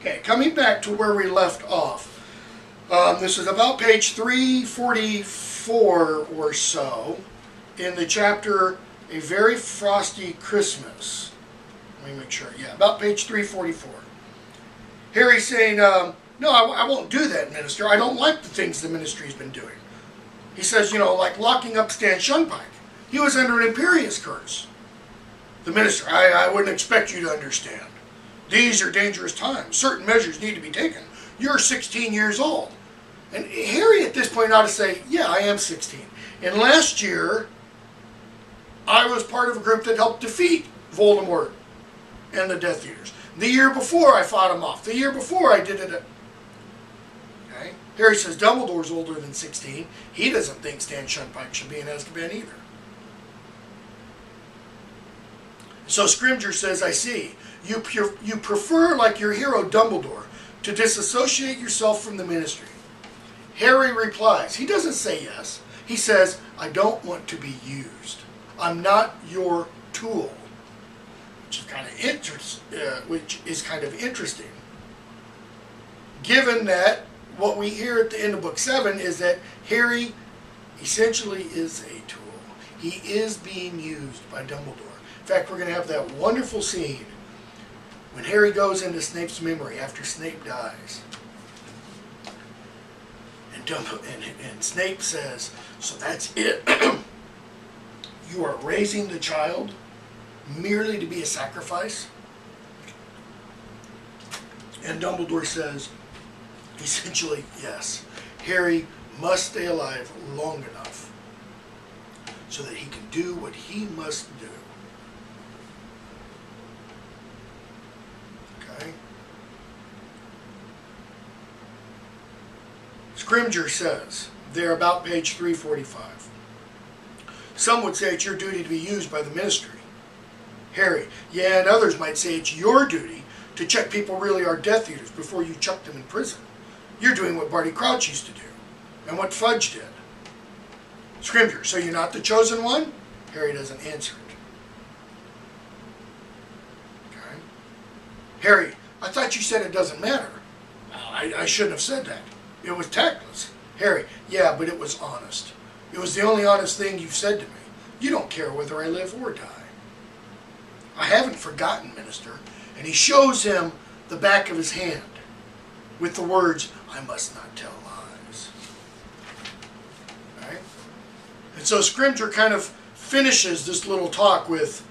Okay, coming back to where we left off. This is about page 344 or so in the chapter A Very Frosty Christmas. Let me make sure. Yeah, about page 344. Harry's saying, no, I won't do that, minister. I don't like the things the ministry's been doing. He says, like locking up Stan Shunpike. He was under an imperious curse. The minister, I wouldn't expect you to understand. These are dangerous times. Certain measures need to be taken. You're 16 years old. And Harry at this point ought to say, yeah, I am 16. And last year, I was part of a group that helped defeat Voldemort and the Death Eaters. The year before, I fought him off. The year before, I did it. Okay? Harry says Dumbledore's older than 16. He doesn't think Stan Shunpike should be in Azkaban either. So Scrimgeour says, I see. You prefer, like your hero Dumbledore, to disassociate yourself from the ministry. Harry replies. He doesn't say yes. He says, I don't want to be used. I'm not your tool. Which is kind of interesting. Given that what we hear at the end of Book 7 is that Harry essentially is a tool. He is being used by Dumbledore. In fact, we're going to have that wonderful scene when Harry goes into Snape's memory after Snape dies. And Snape says, so that's it. You are raising the child merely to be a sacrifice? And Dumbledore says, essentially, yes. Harry must stay alive long enough so that he can do what he must do. Okay? Scrimgeour says, there about page 345. Some would say it's your duty to be used by the ministry. Harry, yeah, and others might say it's your duty to check people really are Death Eaters before you chuck them in prison. You're doing what Barty Crouch used to do, and what Fudge did. Scrimgeour, so you're not the chosen one? Harry doesn't answer it. Okay. Harry, I thought you said it doesn't matter. I shouldn't have said that. It was tactless. Harry, yeah, but it was honest. It was the only honest thing you've said to me. You don't care whether I live or die. I haven't forgotten, minister. And he shows him the back of his hand with the words, I must not tell lies. Right? And so Scrimgeour kind of finishes this little talk with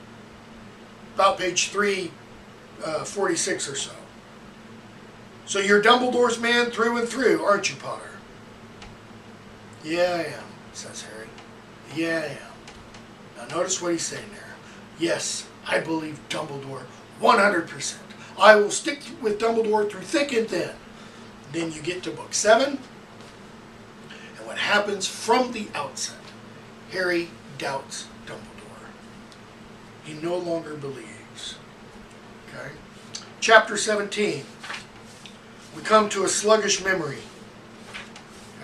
about page 346 or so. So you're Dumbledore's man through and through, aren't you, Potter? Yeah, I am, says Harry. Yeah, I am. Now notice what he's saying there. Yes, I believe Dumbledore 100%. I will stick with Dumbledore through thick and thin. Then you get to Book 7, and what happens from the outset, Harry doubts Dumbledore. He no longer believes. Okay? Chapter 17. We come to a sluggish memory.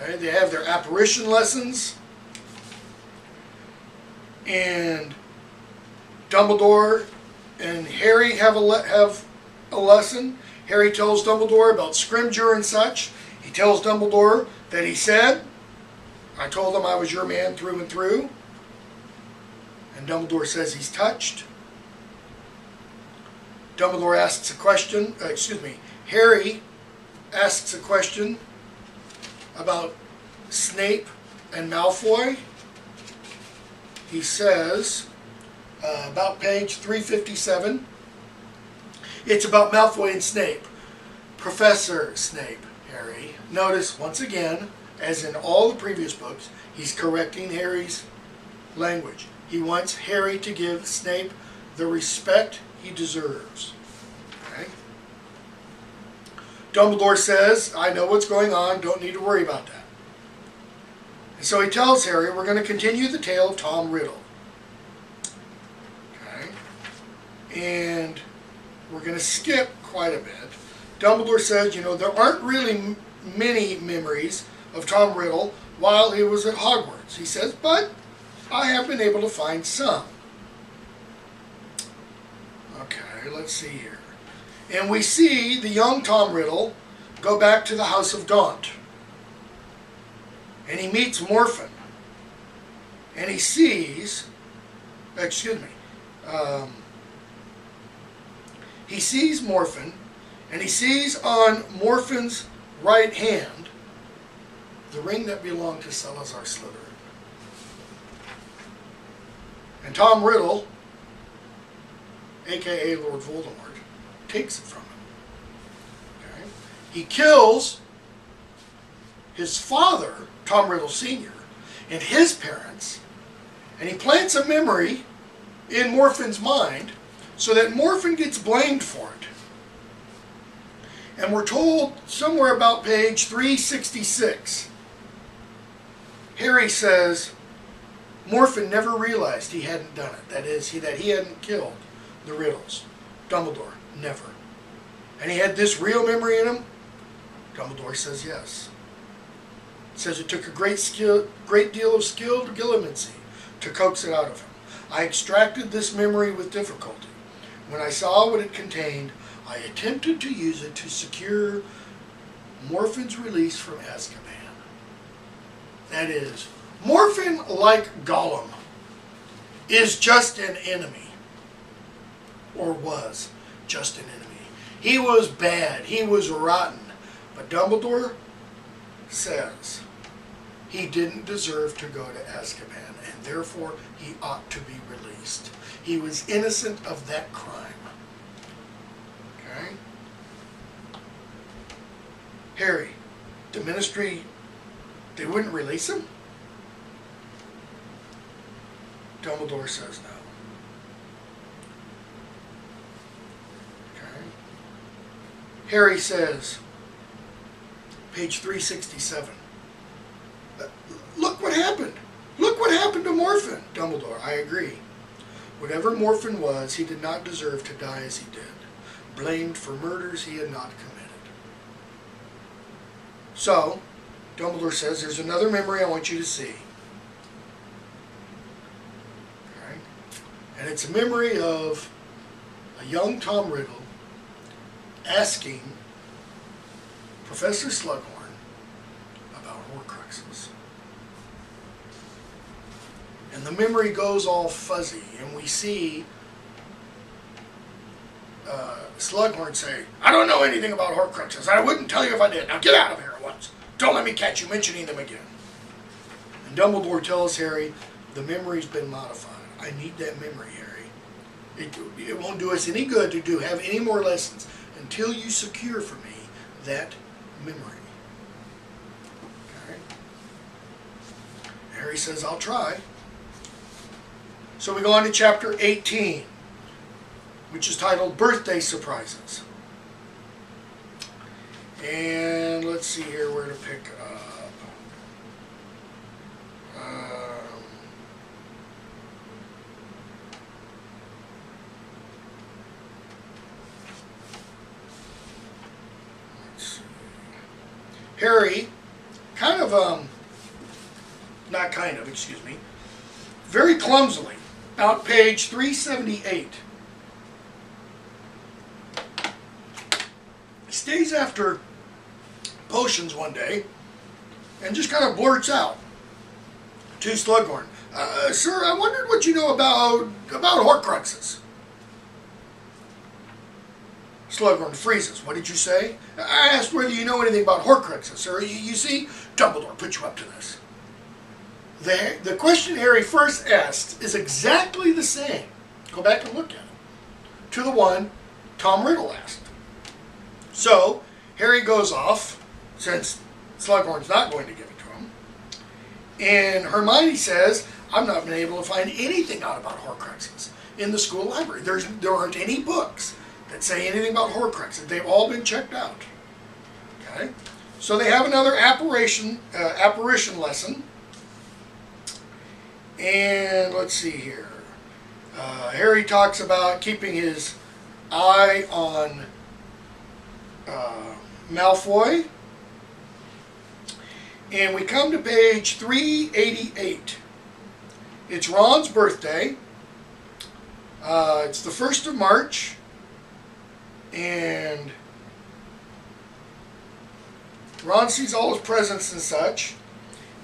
Okay? They have their apparition lessons, and Dumbledore and Harry have a lesson. Harry tells Dumbledore about Scrimgeour and such. He tells Dumbledore that he said, I told him I was your man through and through. And Dumbledore says he's touched. Dumbledore asks a question, Harry asks a question about Snape and Malfoy. He says, about page 357, it's about Malfoy and Snape. Professor Snape, Harry. Notice, once again, as in all the previous books, he's correcting Harry's language. He wants Harry to give Snape the respect he deserves. Okay? Dumbledore says, I know what's going on, don't need to worry about that. And so he tells Harry, we're going to continue the tale of Tom Riddle. Okay? And we're going to skip quite a bit. Dumbledore says, there aren't really many memories of Tom Riddle while he was at Hogwarts. He says, but I have been able to find some. Okay, let's see here. And we see the young Tom Riddle go back to the House of Daunt. And he meets Morphin. And he sees, he sees Morphin, and he sees on Morphin's right hand the ring that belonged to Salazar Slytherin. And Tom Riddle, a.k.a. Lord Voldemort, takes it from him. Okay? He kills his father, Tom Riddle Sr., and his parents, and he plants a memory in Morphin's mind so that Morphin gets blamed for it. And we're told somewhere about page 366, Harry says Morphin never realized he hadn't done it. That is, that he hadn't killed the Riddles. Dumbledore, never. And he had this real memory in him? Dumbledore says yes. Says it took a great deal of skill to Gillimancy to coax it out of him. I extracted this memory with difficulty. When I saw what it contained, I attempted to use it to secure Morphin's release from Azkaban. That is, Morphin, like Gollum, is just an enemy. Or was just an enemy. He was bad. He was rotten. But Dumbledore says he didn't deserve to go to Azkaban, and therefore he ought to be released. He was innocent of that crime. Okay? Harry, the Ministry, they wouldn't release him? Dumbledore says no. Okay? Harry says, page 367, look what happened. Look what happened to Morphin. Dumbledore, I agree. Whatever Morphin was, he did not deserve to die as he did, blamed for murders he had not committed. So, Dumbledore says, there's another memory I want you to see. Okay? And it's a memory of a young Tom Riddle asking Professor Slughorn about Horcruxes. And the memory goes all fuzzy, and we see Slughorn say, I don't know anything about Horcruxes. I wouldn't tell you if I did. Now get out of here at once. Don't let me catch you mentioning them again. And Dumbledore tells Harry, the memory's been modified. I need that memory, Harry. It won't do us any good to have any more lessons until you secure for me that memory. Okay? Harry says, I'll try. So we go on to chapter 18, which is titled Birthday Surprises. And let's see here where to pick up. Let's see. Harry, very clumsily, about page 378, stays after potions one day and just kind of blurts out to Slughorn, sir, I wondered what you know about Horcruxes. Slughorn freezes. What did you say? I asked whether you know anything about Horcruxes, sir. You see, Dumbledore put you up to this. The question Harry first asked is exactly the same. Go back and look at it. To the one Tom Riddle asked. So, Harry goes off, since Slughorn's not going to give it to him. And Hermione says, I've not been able to find anything out about Horcruxes in the school library. There aren't any books that say anything about Horcruxes. They've all been checked out. Okay? So they have another apparition lesson. And let's see here. Harry talks about keeping his eye on Malfoy. And we come to page 388. It's Ron's birthday. It's the 1st of March. And Ron sees all his presents and such,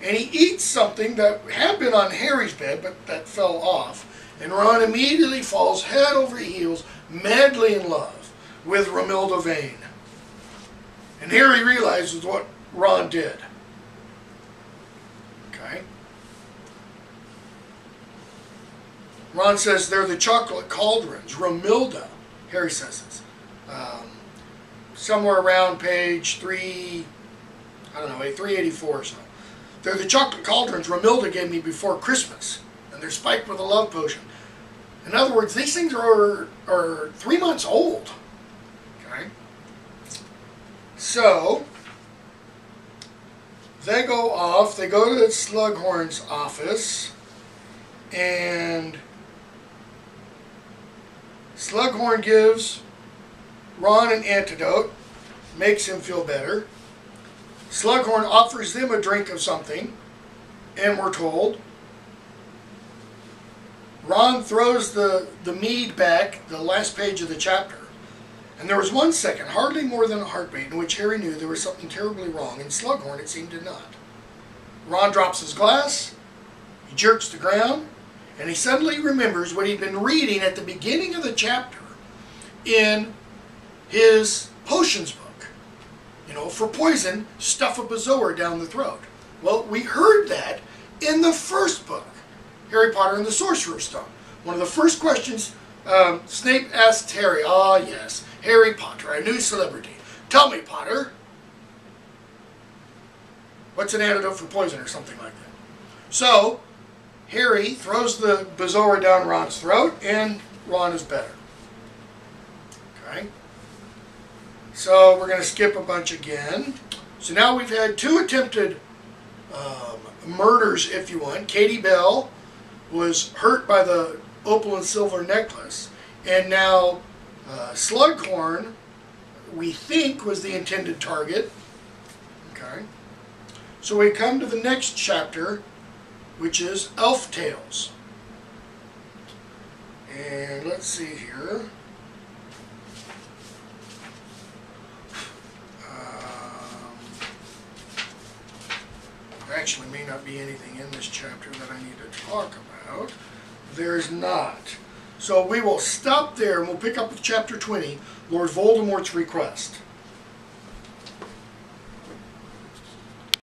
and he eats something that had been on Harry's bed, but that fell off. And Ron immediately falls head over heels, madly in love with Romilda Vane. And Harry realizes what Ron did. Okay? Ron says they're the chocolate cauldrons. Romilda, Harry says this. Somewhere around page 384 or so. They're the chocolate cauldrons Romilda gave me before Christmas, and they're spiked with a love potion. In other words, these things are 3 months old. Okay? So, they go off, they go to Slughorn's office, and Slughorn gives Ron an antidote, makes him feel better. Slughorn offers them a drink of something, and we're told Ron throws the mead back, the last page of the chapter. And there was 1 second, hardly more than a heartbeat, in which Harry knew there was something terribly wrong. In Slughorn, it seemed to not. Ron drops his glass, he jerks the ground, and he suddenly remembers what he'd been reading at the beginning of the chapter in his potions book. You know, for poison, stuff a bezoar down the throat. Well, we heard that in the first book, Harry Potter and the Sorcerer's Stone. One of the first questions Snape asked Harry, yes, Harry Potter, a new celebrity. Tell me, Potter, what's an antidote for poison or something like that? So, Harry throws the bezoar down Ron's throat, and Ron is better. Okay? So, we're going to skip a bunch again. So now we've had 2 attempted murders, if you want. Katie Bell was hurt by the opal and silver necklace, and now Slughorn, we think, was the intended target. Okay. So we come to the next chapter, which is Elf Tales. And let's see here. There actually may not be anything in this chapter that I need to talk about. There's not. So we will stop there and we'll pick up with chapter 20, Lord Voldemort's Request.